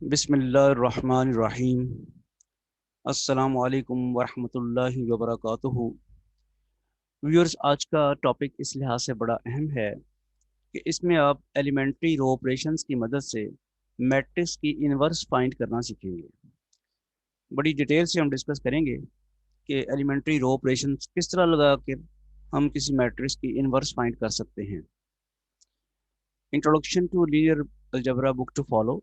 बिस्मिल्लाहिर्रहमानिर्रहीम। अस्सलामु अलैकुम वरहमतुल्लाहि वबरकातुहू। व्यूअर्स, आज का टॉपिक इस लिहाज से बड़ा अहम है कि इसमें आप एलिमेंट्री रो ऑपरेशंस की मदद से मैट्रिक्स की इनवर्स फाइंड करना सीखेंगे। बड़ी डिटेल से हम डिस्कस करेंगे कि एलिमेंट्री रो ऑपरेशंस किस तरह लगा कर हम किसी मैट्रिक्स की इनवर्स फाइंड कर सकते हैं। Introduction to linear algebra book to follow.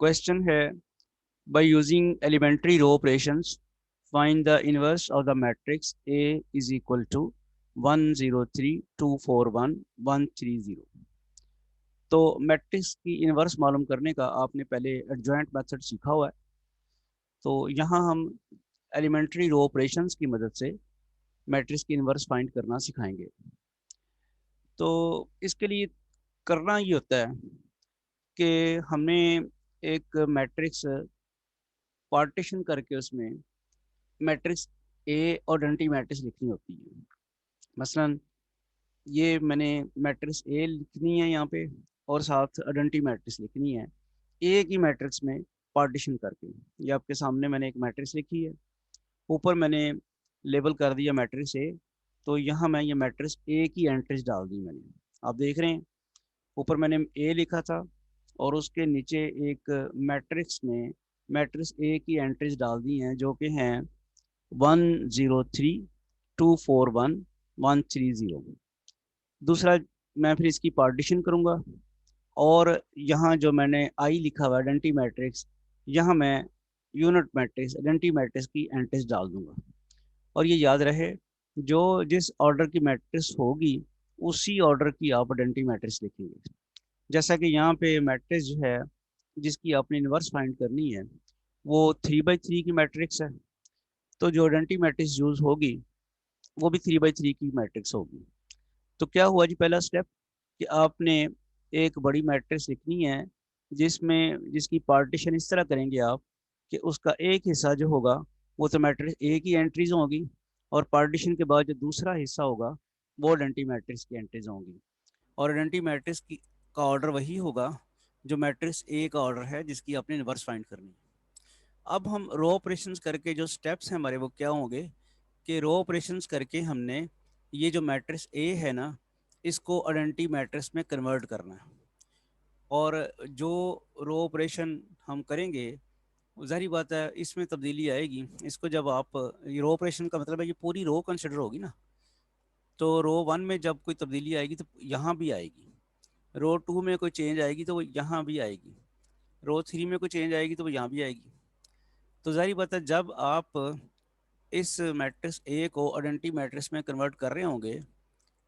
Question है, by using elementary row operations, find the inverse of the matrix A is equal to 1 0 3 2 4 1 1 3 0। तो मैट्रिक्स की इनवर्स मालूम करने का आपने पहले एडजॉइंट मेथड सीखा हुआ है। तो यहाँ हम एलिमेंट्री रो ऑपरेशंस की मदद से मैट्रिक्स की इनवर्स फाइंड करना सिखाएंगे। तो इसके लिए करना ये होता है कि हमें एक मैट्रिक्स पार्टीशन करके उसमें मैट्रिक्स ए और आइडेंटिटी मैट्रिक्स लिखनी होती है। मसलन ये मैंने मैट्रिक्स ए लिखनी है यहाँ पे और साथ आइडेंटिटी मैट्रिक्स लिखनी है ए की मैट्रिक्स में पार्टीशन करके। ये आपके सामने मैंने एक मैट्रिक्स लिखी है, ऊपर मैंने लेबल कर दिया मैट्रिक्स ए। तो यहाँ मैं ये मैट्रिक्स ए की एंट्रीज डाल दी मैंने। आप देख रहे हैं ऊपर मैंने ए लिखा था और उसके नीचे एक मैट्रिक्स में मैट्रिक्स ए की एंट्रीज डाल दी हैं जो कि हैं 1 0 3 2 4 1 1 3 0। दूसरा, मैं फिर इसकी पार्टीशन करूंगा और यहाँ जो मैंने आई लिखा हुआ आइडेंटिटी मैट्रिक्स, यहाँ मैं यूनिट मैट्रिक्स आइडेंटिटी मैट्रिक्स की एंट्रीज डाल दूंगा। और ये याद रहे, जो जिस ऑर्डर की मैट्रिक्स होगी उसी ऑर्डर की आप आइडेंटिटी मैट्रिक्स लिखेंगे। जैसा कि यहाँ पे मैट्रिक्स जो है जिसकी आपने इनवर्स फाइंड करनी है वो 3 बाई 3 की मैट्रिक्स है। तो जो आइडेंटिटी मैट्रिक्स यूज होगी वो भी 3 बाई 3 की मैट्रिक्स होगी। तो क्या हुआ जी, पहला स्टेप कि आपने एक बड़ी मैट्रिक्स लिखनी है जिसमें जिसकी पार्टीशन इस तरह करेंगे आप कि उसका एक हिस्सा जो होगा वो तो मैट्रिक्स ए की एंट्रीज होंगी और पार्टीशन के बाद जो दूसरा हिस्सा होगा वो आइडेंटिटी मैट्रिक्स की एंट्रीज होंगी। और आइडेंटिटी मैट्रिक्स की का ऑर्डर वही होगा जो मैट्रिक्स ए का ऑर्डर है जिसकी आपने इनवर्स फाइंड करनी है। अब हम रो ऑपरेशंस करके जो स्टेप्स हैं हमारे वो क्या होंगे कि रो ऑपरेशंस करके हमने ये जो मैट्रिक्स ए है ना इसको आइडेंटिटी मैट्रिक्स में कन्वर्ट करना है। और जो रो ऑपरेशन हम करेंगे ज़ाहिर बात है इसमें तब्दीली आएगी। इसको जब आप ये रो ऑपरेशन का मतलब है कि पूरी रो कंसिडर होगी ना, तो रो वन में जब कोई तब्दीली आएगी तो यहाँ भी आएगी, रो टू में कोई चेंज आएगी तो वो यहाँ भी आएगी, रो थ्री में कोई चेंज आएगी तो वो यहाँ भी आएगी। तो ज़ाहिर बात है जब आप इस मैट्रिक्स ए को आइडेंटिटी मैट्रिक्स में कन्वर्ट कर रहे होंगे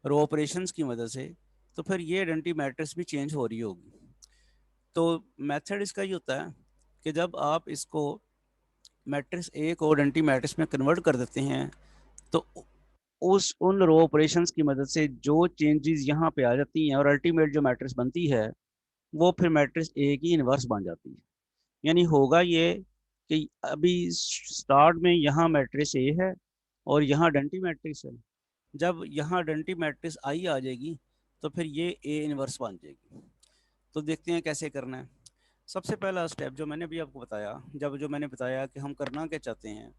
रो ऑपरेशंस की मदद से, तो फिर ये आइडेंटिटी मैट्रिक्स भी चेंज हो रही होगी। तो मेथड इसका ये होता है कि जब आप इसको मैट्रिक्स ए को आइडेंटिटी मैट्रिक्स में कन्वर्ट कर देते हैं तो उस उन रो ऑपरेशंस की मदद से जो चेंजेस यहाँ पे आ जाती हैं और अल्टीमेट जो मैट्रिक्स बनती है वो फिर मैट्रिक्स ए की इनवर्स बन जाती है। यानी होगा ये कि अभी स्टार्ट में यहाँ मैट्रिक्स ए है और यहाँ आइडेंटिटी मैट्रिक्स है। जब यहाँ आइडेंटिटी मैट्रिक्स आई आ जाएगी तो फिर ये ए इनवर्स बन जाएगी। तो देखते हैं कैसे करना है। सबसे पहला स्टेप जो मैंने भी आपको बताया, जब जो मैंने बताया कि हम करना क्या चाहते हैं,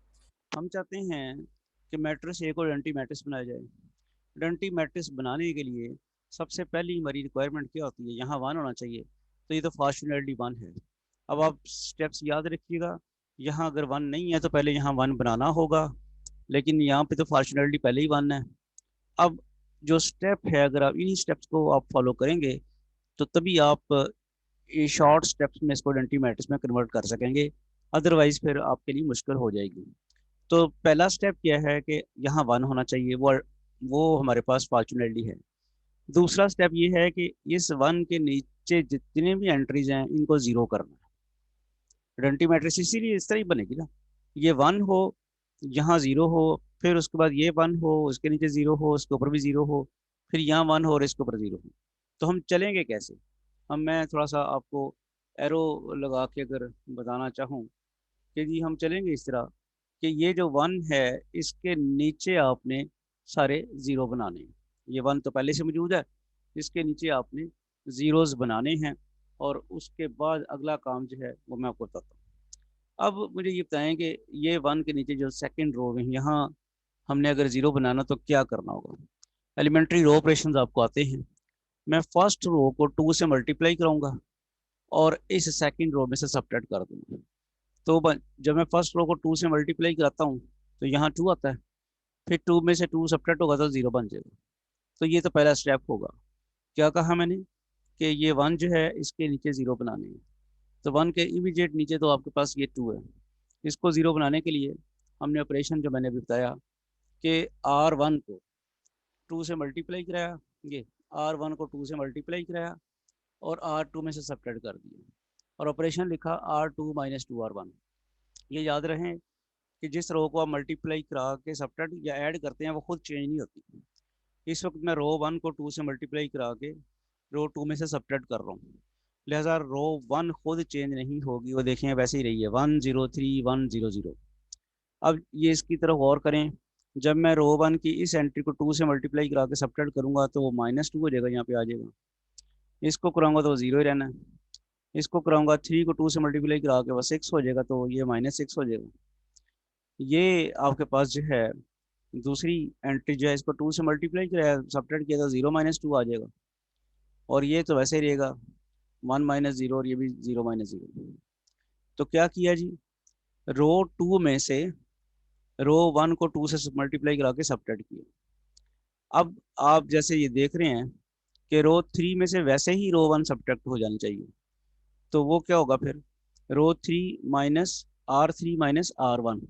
हम चाहते हैं कि मैट्रिक्स ए को आइडेंटिटी मैट्रिक्स बनाया जाए। आइडेंटिटी मैट्रिक्स बनाने के लिए सबसे पहली हमारी रिक्वायरमेंट क्या होती है, यहाँ वन होना चाहिए। तो ये तो फंक्शनैलिटी वन है। अब आप स्टेप्स याद रखिएगा, यहाँ अगर वन नहीं है तो पहले यहाँ वन बनाना होगा, लेकिन यहाँ पे तो फंक्शनैलिटी पहले ही वन है। अब जो स्टेप है अगर आप इन्हीं स्टेप्स को आप फॉलो करेंगे तो तभी आप ये शॉर्ट स्टेप्स में इसको आइडेंटिटी मैट्रिक्स में कन्वर्ट कर सकेंगे, अदरवाइज फिर आपके लिए मुश्किल हो जाएगी। तो पहला स्टेप क्या है कि यहाँ वन होना चाहिए, वो हमारे पास फॉर्चुनेटली है। दूसरा स्टेप ये है कि इस वन के नीचे जितने भी एंट्रीज हैं इनको जीरो करना है। आइडेंटिटी मैट्रिक्स इसीलिए इस तरह ही बनेगी ना, ये वन हो, यहाँ जीरो हो, फिर उसके बाद ये वन हो, उसके नीचे जीरो हो, उसके ऊपर भी जीरो हो, फिर यहाँ वन हो और इसके ऊपर जीरो हो। तो हम चलेंगे कैसे? हम मैं थोड़ा सा आपको एरो लगा के अगर बताना चाहूँ कि जी हम चलेंगे इस तरह कि ये जो वन है इसके नीचे आपने सारे ज़ीरो बनाने हैं। ये 1 तो पहले से मौजूद है, इसके नीचे आपने ज़ीरोज़ बनाने हैं और उसके बाद अगला काम जो है वो मैं आपको बताता हूँ। अब मुझे ये बताएं कि ये 1 के नीचे जो सेकंड रो है, यहाँ हमने अगर ज़ीरो बनाना तो क्या करना होगा। एलिमेंट्री रो ऑपरेशंस आपको आते हैं। मैं फर्स्ट रो को 2 से मल्टीप्लाई कराऊंगा और इस सेकंड रो में से सबट्रैक्ट कर दूंगा। तो जब मैं फर्स्ट रो को 2 से मल्टीप्लाई कराता हूँ तो यहाँ 2 आता है, फिर 2 में से 2 सबट्रैक्ट होगा तो 0 बन जाएगा। तो ये तो पहला स्टेप होगा। क्या कहा मैंने कि ये 1 जो है इसके नीचे 0 बनाने हैं। तो 1 के इमीडिएट नीचे तो आपके पास ये 2 है। इसको 0 बनाने के लिए हमने ऑपरेशन जो मैंने अभी बताया कि R1 को 2 से मल्टीप्लाई कराया, ये R1 को 2 से मल्टीप्लाई कराया और R2 में से सबट्रैक्ट कर दिया और ऑपरेशन लिखा R2 माइनस 2R1। ये याद रहे कि जिस रो को आप मल्टीप्लाई करा के सबट्रैक्ट या ऐड करते हैं वो खुद चेंज नहीं होती। इस वक्त मैं रो 1 को 2 से मल्टीप्लाई करा के रो 2 में से सबट्रैक्ट कर रहा हूँ, लिहाजा रो 1 खुद चेंज नहीं होगी, वो देखें वैसे ही रही है 103 100। अब ये इसकी तरफ गौर करें, जब मैं रो 1 की इस एंट्री को 2 से मल्टीप्लाई करा के सबट्रैक्ट करूंगा तो वो -2 हो जाएगा, यहाँ पे आ जाएगा। इसको कराऊंगा तो 0 ही रहना है। इसको कराऊंगा 3 को 2 से मल्टीप्लाई करा के वो 6 हो जाएगा, तो ये -6 हो जाएगा। ये आपके पास जो है दूसरी एंट्री जो है, इसको 2 से मल्टीप्लाई किया सबट्रैक्ट किया तो 0 - 2 आ जाएगा। और ये तो वैसे ही रहेगा 1 - 0 और ये भी 0 - 0। तो क्या किया जी, रो 2 में से रो 1 को 2 से मल्टीप्लाई करा के सबट्रैक्ट किया। अब आप जैसे ये देख रहे हैं कि रो 3 में से वैसे ही रो 1 सबट्रैक्ट हो जानी चाहिए। तो वो क्या होगा फिर, रो 3 माइनस R3 माइनस R1,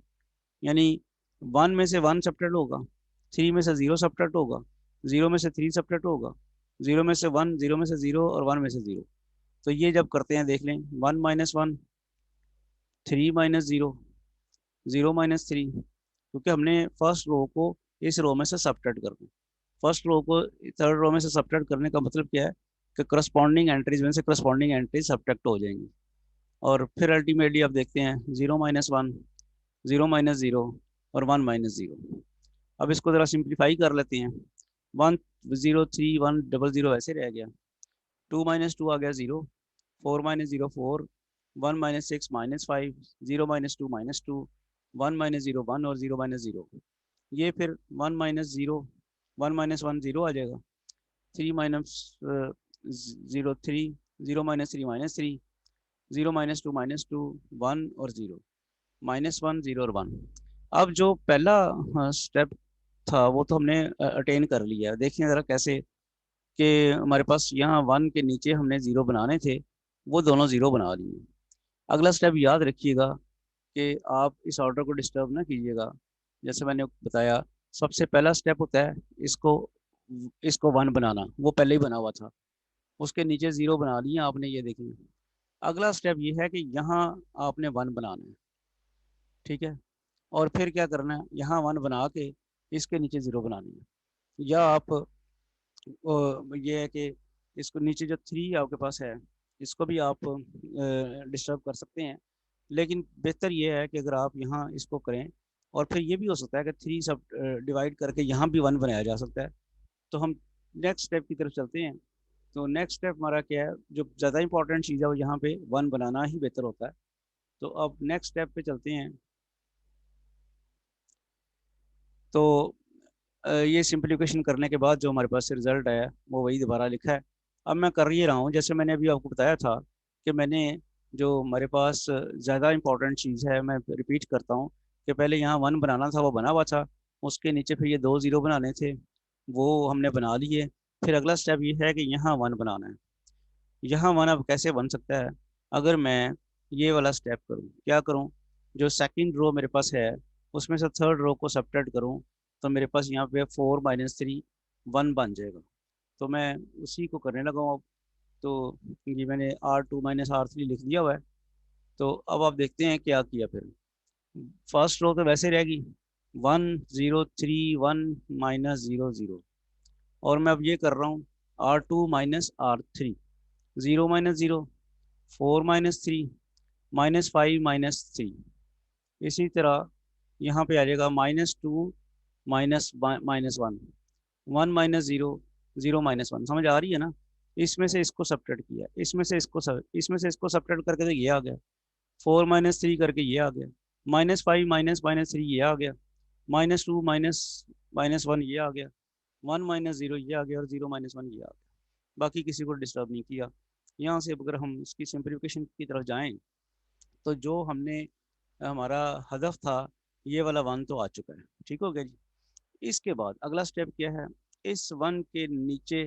यानी 1 में से 1 सबट्रैक्ट होगा, 3 में से 0 सबट्रैक्ट होगा, 0 में से 3 सबट्रैक्ट होगा, 0 में से 1, 0 में से 0 और 1 में से 0। तो ये जब करते हैं देख लें, 1 - 1, 3 - 0, 0 - 3, क्योंकि हमने फर्स्ट रो को इस रो में से सबट्रैक्ट कर दिया। फर्स्ट रो को थर्ड रो में से सबट्रैक्ट करने का मतलब क्या है कि करस्पॉन्डिंग एंट्रीज में से करस्पॉन्डिंग एंट्रीज सबट्रैक्ट हो जाएंगी और फिर अल्टीमेटली आप देखते हैं 0 - 1, 0 - 0 और 1 - 0। अब इसको ज़रा सिंप्लीफाई कर लेते हैं। 1 0 3 1 0 0 ऐसे रह गया, 2 - 2 आ गया 0, 4 - 0 4, 1 - 6 -5, 0 - 2 -2, 1 - 0 1 और 0 - 0। ये फिर 1 - 0, 1 - 1 0 आ जाएगा, 3 - 0 3, 0 - 3 -3, 0 - 2 -2, 1 और 0, -1 0 और 1। अब जो पहला स्टेप था वो तो हमने अटेन कर लिया। देखिए ज़रा कैसे कि हमारे पास यहाँ 1 के नीचे हमने 0 बनाने थे, वो दोनों 0 बना लिए। अगला स्टेप याद रखिएगा कि आप इस ऑर्डर को डिस्टर्ब ना कीजिएगा। जैसे मैंने बताया, सबसे पहला स्टेप होता है इसको इसको 1 बनाना, वो पहले ही बना हुआ था, उसके नीचे 0 बना लिया आपने, ये देखिए। अगला स्टेप ये है कि यहाँ आपने 1 बनाना है, ठीक है। और फिर क्या करना है, यहाँ 1 बना के इसके नीचे 0 बनानी है। या आप ये है कि इसको नीचे जो 3 आपके पास है इसको भी आप डिस्टर्ब कर सकते हैं, लेकिन बेहतर ये है कि अगर आप यहाँ इसको करें और फिर ये भी हो सकता है कि 3 सब डिवाइड करके यहाँ भी 1 बनाया जा सकता है। तो हम नेक्स्ट स्टेप की तरफ चलते हैं। तो नेक्स्ट स्टेप हमारा क्या है, जो ज़्यादा इंपॉर्टेंट चीज़ है वो यहाँ पे 1 बनाना ही बेहतर होता है। तो अब नेक्स्ट स्टेप पे चलते हैं। तो ये सिंप्लीफिकेशन करने के बाद जो हमारे पास रिजल्ट आया वो वही दोबारा लिखा है। अब मैं कर ये रहा हूँ, जैसे मैंने अभी आपको बताया था कि मैंने जो हमारे पास ज़्यादा इंपॉर्टेंट चीज़ है, मैं रिपीट करता हूँ कि पहले यहाँ 1 बनाना था, वो बना हुआ था। उसके नीचे फिर ये 2 0 बनाने थे, वो हमने बना लिए। फिर अगला स्टेप ये है कि यहाँ 1 बनाना है। यहाँ 1 अब कैसे बन सकता है, अगर मैं ये वाला स्टेप करूँ, क्या करूँ, जो सेकंड रो मेरे पास है उसमें से थर्ड रो को सबट्रैक्ट करूँ, तो मेरे पास यहाँ पे 4 - 3 1 बन जाएगा। तो मैं उसी को करने लगा हूँ अब। तो ये मैंने R2 - R3 लिख दिया हुआ है। तो अब आप देखते हैं क्या किया फिर। फर्स्ट रो तो वैसे रहेगी 1 0 3 1 -0 0, और मैं अब ये कर रहा हूँ R2 - R3, 0 - 0, 4 - 3, -5 -3। इसी तरह यहाँ पे आ जाएगा -2 minus minus one, one minus zero, zero minus one, समझ आ रही है ना। इसमें से इसको सब्ट्रैक्ट किया, इसमें से इसको सब्ट्रैक्ट करके तो ये आ गया, फोर माइनस थ्री करके ये आ गया, minus five minus minus three ये आ गया, minus two minus minus one ये आ गया, वन माइनस जीरो ये आ गया, और जीरो माइनस वन ये आ गया। बाकी किसी को डिस्टर्ब नहीं किया। यहाँ से अगर हम इसकी सिंप्लीफिकेशन की तरफ जाएं, तो जो हमने हमारा हदफ था, ये वाला वन तो आ चुका है, ठीक हो गया जी। इसके बाद अगला स्टेप क्या है, इस वन के नीचे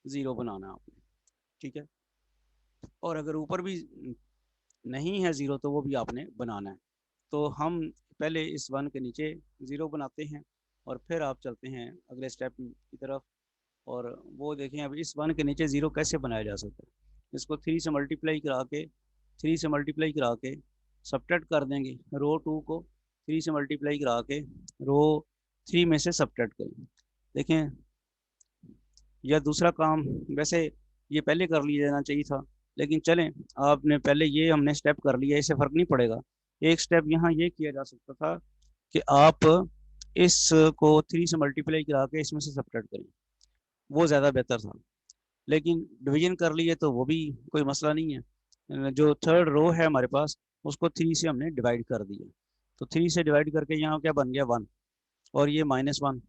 ज़ीरो बनाना है आपने, ठीक है। और अगर ऊपर भी नहीं है ज़ीरो तो वो भी आपने बनाना है। तो हम पहले इस वन के नीचे ज़ीरो बनाते हैं, और फिर आप चलते हैं अगले स्टेप की तरफ। और वो देखें अब इस वन के नीचे ज़ीरो कैसे बनाया जा सकता है। इसको थ्री से मल्टीप्लाई करा के सब्ट्रैक्ट कर देंगे, रो टू को थ्री से मल्टीप्लाई करा के रो थ्री में से सब्ट्रैक्ट करेंगे। देखें, या दूसरा काम वैसे ये पहले कर लिया जाना चाहिए था, लेकिन चलें, आपने पहले ये हमने स्टेप कर लिया, इससे फ़र्क नहीं पड़ेगा। एक स्टेप यहाँ ये किया जा सकता था कि आप इस को थ्री से मल्टीप्लाई करा के इसमें से सब्ट्रैक्ट करें, वो ज़्यादा बेहतर था। लेकिन डिवीजन कर लिए तो वो भी कोई मसला नहीं है। जो थर्ड रो है हमारे पास, उसको थ्री से हमने डिवाइड कर दिया, तो थ्री से डिवाइड करके यहाँ क्या बन गया, वन, और ये माइनस वन,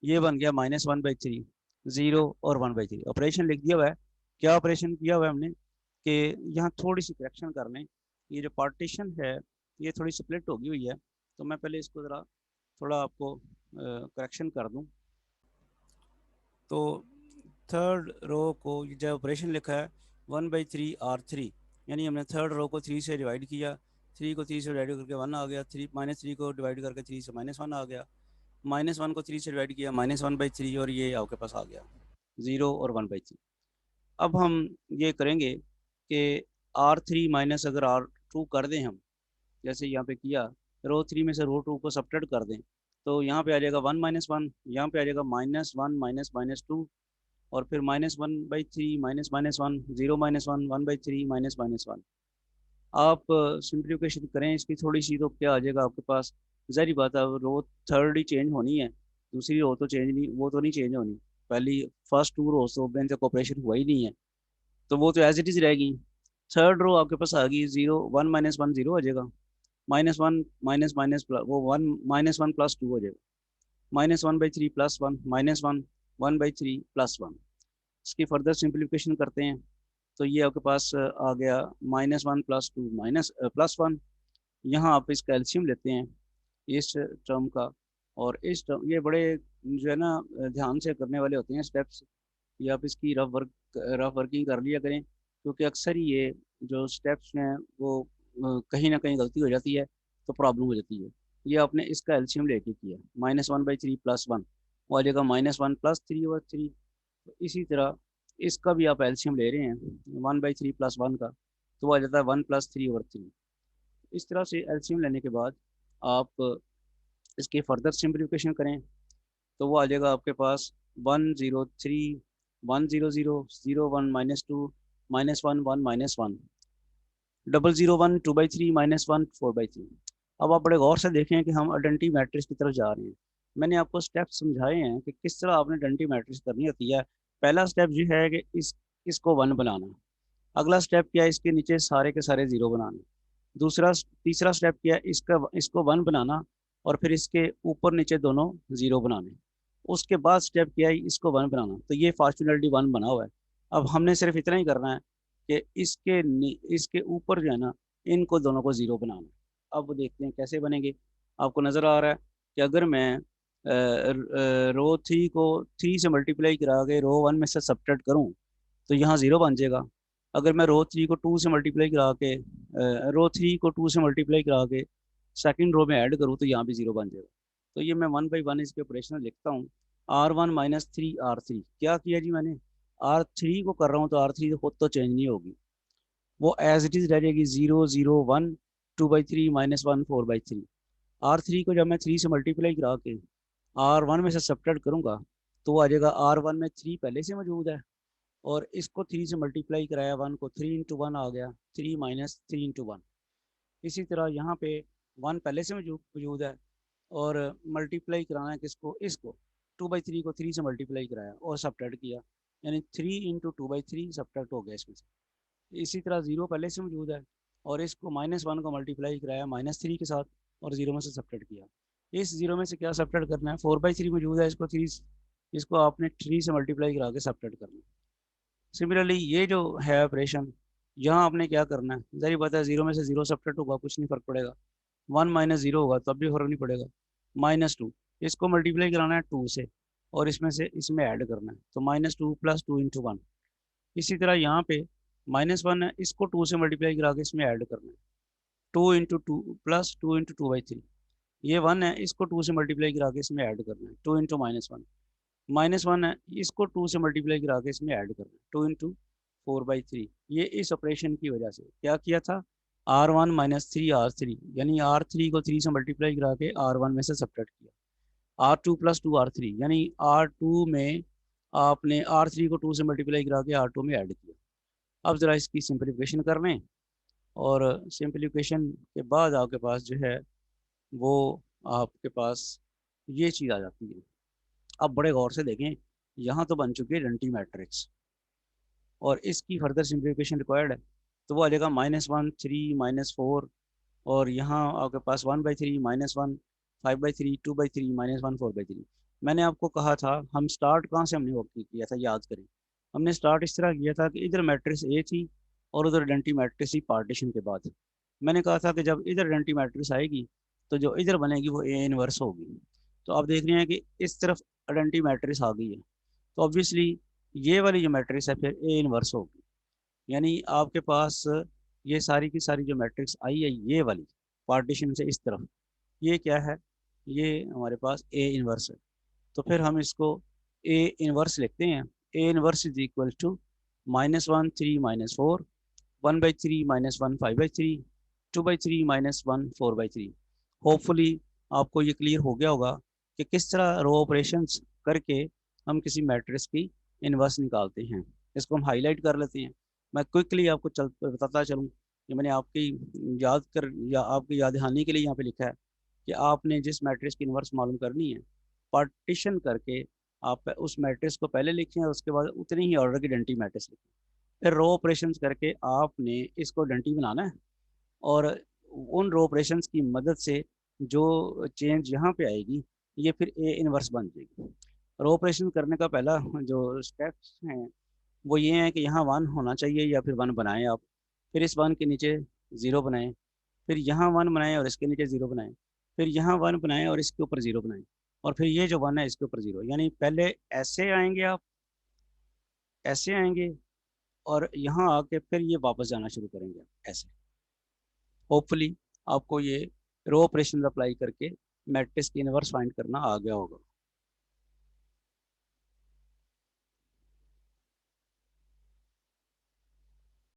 ये बन गया minus one by three, zero और वन बाई थ्री। ऑपरेशन लिख दिया हुआ है। क्या ऑपरेशन किया हुआ है हमने कि यहाँ थोड़ी सी करेक्शन कर लें, ये जो पार्टीशन है ये थोड़ी स्प्लिट होगी हुई है, तो मैं पहले इसको ज़रा थोड़ा आपको करेक्शन कर दूँ। तो थर्ड रो को जो ऑपरेशन लिखा है one by three R three, यानी हमने थर्ड रो को थ्री से डिवाइड किया, थ्री को थ्री से डिवाइड करके वन आ गया, थ्री माइनस थ्री को डिवाइड करके थ्री से माइनस वन आ गया, माइनस वन को थ्री से डिवाइड किया, माइनस वन बाई थ्री, और ये आपके पास आ गया ज़ीरो और वन बाई थ्री। अब हम ये करेंगे कि आर थ्री माइनस अगर आर टू कर दें हम, जैसे यहाँ पे किया, रो थ्री में से रो टू को सब्ट्रैक्ट कर दें, तो यहाँ पे आ जाएगा वन माइनस वन, यहाँ पे आ जाएगा minus one minus minus two, और फिर minus one by three minus minus one, zero minus one, one by three minus minus one. आप सिंप्लीफिकेशन करें इसकी थोड़ी सी, तो क्या आ जाएगा आपके पास, ज़ाहिर बात है रो थर्ड ही चेंज होनी है, दूसरी रो तो चेंज नहीं, वो तो नहीं चेंज होनी, पहली फर्स्ट टू रो तो बैंक का ऑपरेशन हुआ ही नहीं है, तो वो तो एज इट इज़ रहेगी। थर्ड रो आपके पास आ गई zero, one minus one zero हो जाएगा, माइनस वन माइनस माइनस वो one minus one plus two हो जाएगा, minus one by three plus one minus one, one by three plus one. इसकी further simplification करते हैं, तो ये आपके पास आ गया minus one plus two minus plus one. यहाँ आप इसका एल्शियम लेते हैं इस टर्म का, और इस टर्म, ये बड़े जो है ना ध्यान से करने वाले होते हैं स्टेप्स, ये आप इसकी रफ वर्किंग कर लिया करें, क्योंकि अक्सर ही ये जो स्टेप्स हैं वो कहीं ना कहीं गलती हो जाती है, तो प्रॉब्लम हो जाती है। ये आपने इसका एल्शियम लेके किया, minus one by three plus one, वो आ जाएगा minus one plus three over three. तो इसी तरह इसका भी आप एल्शियम ले रहे हैं one by three plus one का, तो वो आ जाता है one plus three over three. इस तरह से एल्शियम लेने के बाद आप इसकी फर्दर सिंप्लीफिकेशन करें, तो वो आ जाएगा आपके पास one zero three, one zero zero, zero one minus two, minus one one minus one, double zero one two by three minus one four by three. अब आप बड़े गौर से देखें कि हम आइडेंटिटी मैट्रिक्स की तरफ जा रहे हैं। मैंने आपको स्टेप समझाए हैं कि किस तरह आपने आइडेंटिटी मैट्रिक्स करनी होती है। पहला स्टेप ये है कि इसको वन बनाना। अगला स्टेप क्या है, इसके नीचे सारे के सारे ज़ीरो बनाना। तीसरा स्टेप क्या है, इसको वन बनाना, और फिर इसके ऊपर नीचे दोनों ज़ीरो बनाने। उसके बाद स्टेप क्या है, इसको वन बनाना। तो ये फॉर्चूनेटली वन बना हुआ है। अब हमने सिर्फ इतना ही करना है कि इसके ऊपर जो है ना, इनको दोनों को ज़ीरो बनाना है। अब वो देखते हैं कैसे बनेंगे। आपको नज़र आ रहा है कि अगर मैं रो थ्री को थ्री से मल्टीप्लाई करा के रो वन में से सब्ट्रैक्ट करूँ, तो यहाँ ज़ीरो बन जाएगा। अगर मैं रो थ्री को टू से मल्टीप्लाई करा के रो थ्री को टू से मल्टीप्लाई करा के सेकेंड रो में ऐड करूँ, तो यहाँ भी ज़ीरो बन जाएगा। तो ये मैं वन बाई वन इसके ऑपरेशन लिखता हूँ। R one minus three R three, क्या किया जी मैंने, आर थ्री को कर रहा हूँ, तो आर थ्री खुद तो चेंज नहीं होगी, वो एज इट इज़ रह जाएगी zero zero one, two by three minus one four by three. R three को जब मैं थ्री से मल्टीप्लाई करा के आर वन में से सब्ट्रैक्ट करूँगा, तो वो आ जाएगा आर वन में थ्री पहले से मौजूद है, और इसको थ्री से मल्टीप्लाई कराया वन को, थ्री इंटू वन आ गया, three minus three into one. इसी तरह यहाँ पे वन पहले से मौजूद है, और मल्टीप्लाई कराना है किसको, इसको 2/3 को 3 से मल्टीप्लाई कराया और सब्ट्रैक्ट किया, यानी 3 इंटू 2/3 सब्ट्रैक्ट हो गया इसमें से। इसी तरह ज़ीरो पहले से मौजूद है और इसको -1 को मल्टीप्लाई कराया -3 के साथ और ज़ीरो में से सब्ट्रैक्ट किया। इस ज़ीरो में से क्या सब्ट्रैक्ट करना है, 4/3 मौजूद है, इसको 3, इसको आपने 3 से मल्टीप्लाई करा के सब्ट्रैक्ट करना है। सिमिलरली ये जो है ऑपरेशन, यहाँ आपने क्या करना है, ज़ाहिर बात है ज़ीरो में से ज़ीरो सब्ट्रैक्ट होगा, कुछ नहीं फ़र्क पड़ेगा। 1 माइनस ज़ीरो होगा तब भी फर्क नहीं पड़ेगा। -2, इसको मल्टीप्लाई कराना है 2 से और इसमें से इसमें ऐड करना है, तो -2 + 2 × 1। इसी तरह यहाँ पे -1 है, इसको 2 से मल्टीप्लाई करा के इसमें ऐड करना है, 2 × 2 + 2 × 2/3। ये 1 है, इसको 2 से मल्टीप्लाई करा के इसमें ऐड करना है, 2 × -1। -1 है, इसको 2 से मल्टीप्लाई करा के इसमें ऐड करना है, 2 × 4/3। ये इस ऑपरेशन की वजह से क्या किया था, R1 - 3 R3, यानी R3 को 3 से मल्टीप्लाई करा के R1 में से सब्ट्रैक्ट किया। R2 + 2 R3, यानी R2 में आपने R3 को 2 से मल्टीप्लाई करा के R2 में ऐड किया। अब ज़रा इसकी सिंप्लीफिकेशन कर लें और सिंप्लीफिकेशन के बाद आपके पास जो है वो आपके पास ये चीज़ आ जाती है। अब बड़े गौर से देखें, यहाँ तो बन चुकी है आइडेंटिटी मैट्रिक्स और इसकी फर्दर सिंप्लीफिकेशन रिक्वायर्ड है, तो वो आ जाएगा -1 3 -4 और यहाँ आपके पास 1/3 -1 5/3 2/3 -1 4/3। मैंने आपको कहा था हम स्टार्ट कहाँ से हमने वर्क किया था, याद करें। हमने स्टार्ट इस तरह किया था कि इधर मैट्रिक्स ए थी और उधर आइडेंटिटी मैट्रिक्स थी पार्टीशन के बाद। मैंने कहा था कि जब इधर आइडेंटिटी मैट्रिक्स आएगी तो जो इधर बनेगी वो ए इनवर्स होगी। तो आप देख रहे हैं कि इस तरफ आइडेंटिटी मैट्रिक्स आ गई है, तो ऑब्वियसली ये वाली जो मैट्रिक्स है फिर ए इनवर्स होगी, यानी आपके पास ये सारी की सारी जो मैट्रिक्स आई है ये वाली पार्टीशन से इस तरफ, ये क्या है, ये हमारे पास ए इनवर्स है। तो फिर हम इसको ए इनवर्स लिखते हैं, A inverse is equal to -1 3 -4 1/3 -1 5/3 2/3 -1 4/3। Hopefully आपको ये क्लियर हो गया होगा कि किस तरह रो ऑपरेशंस करके हम किसी मैट्रिक्स की इनवर्स निकालते हैं। इसको हम हाईलाइट कर लेते हैं। मैं क्विकली आपको बताता चलूँ कि मैंने आपकी याद कर या आपकी याद दहानी के लिए यहाँ पे लिखा है कि आपने जिस मैट्रिक्स की इनवर्स मालूम करनी है, पार्टीशन करके आप उस मैट्रिक्स को पहले लिखें और उसके बाद उतनी ही ऑर्डर की आइडेंटिटी मैट्रिक्स लिखें। फिर रो ऑपरेशंस करके आपने इसको आइडेंटिटी बनाना है और उन रो ऑपरेशंस की मदद से जो चेंज यहाँ पे आएगी ये फिर ए इनवर्स बन जाएगी। रो ऑपरेशन करने का पहला जो स्टेप्स हैं वो ये है कि यहाँ 1 होना चाहिए या फिर 1 बनाएं आप, फिर इस 1 के नीचे 0 बनाएं, फिर यहाँ 1 बनाएं और इसके नीचे 0 बनाएं, फिर यहाँ 1 बनाएं और इसके ऊपर 0 बनाएं, और फिर ये जो 1 है इसके ऊपर 0, यानी पहले ऐसे आएंगे आप, ऐसे आएंगे और यहाँ आके फिर ये वापस जाना शुरू करेंगे ऐसे। होपफुली आपको ये रो ऑपरेशन अप्लाई करके मैट्रिक्स की इनवर्स फाइंड करना आ गया होगा।